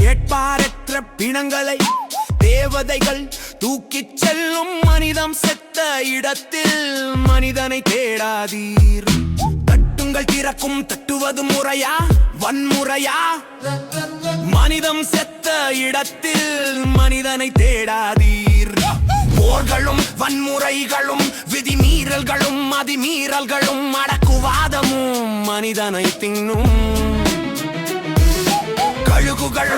கேட்பாரற்ற பிணங்களை தேவதைகள் தூக்கிச் செல்லும் மனிதம் செத்த இடத்தில் மனிதனை தேடாதீர். தட்டுங்கள் திறக்கும், தட்டுவது முறையா வன்முறையா? மனிதம் செத்த இடத்தில் மனிதனை தேடாதீர். போர்களும் வன்முறைகளும் விதிமீறல்களும் அதிமீறல்களும் அடக்குவாதமும் மனிதனை தின்னும். கழுகுகள்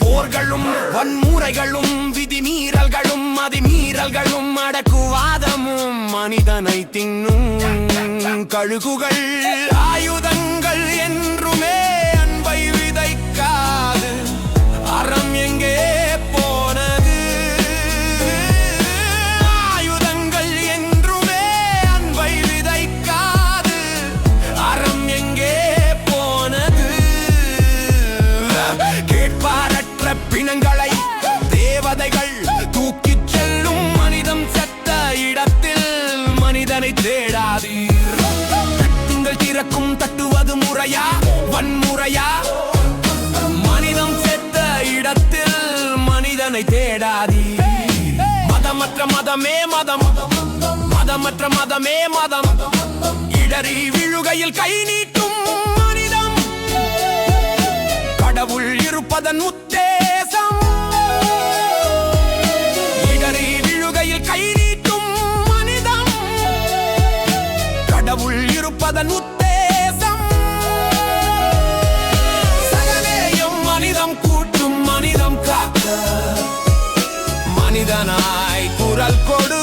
போர்களும் வன்முறைகளும் விதிமீறல்களும் அதிமீறல்களும் அடக்குவாதமும் மனிதனை தின்னும். கழுகுகள் ஆயுதங்கள் என்றுமே அன்பை விதைக்காது. அறம் எங்கே போனது? ஆயுதங்கள் என்றுமே அன்பை விதைக்காது. அறம் எங்கே போனது? கேட்பாரற்ற பிணங்களை தேவதைகள் தூக்கிச் செல்லும் மனிதம் செத்த இடத்தில் மனிதனை தேடாதீர். தட்டுங்கள் திறக்கும், தட்டுவது முறையா வன்முறையா? மனிதம் செத்த இடத்தில் மனிதனை தேடாதீர். மதமற்ற மதமே மதம், மதமற்ற மதமே மதம். இடறி விழுகையில் கை நீட்டும் மனிதம். கடவுள் இருப்பதன் உத்தேசம். இடறி விழுகையில் கை நீட்டும் மனிதம். கடவுள் இருப்பதன் உத்தேசம். சகலேயும் மனிதம் கூட்டும் மனிதம் காக்க மனிதனாய் குரல் கொடு.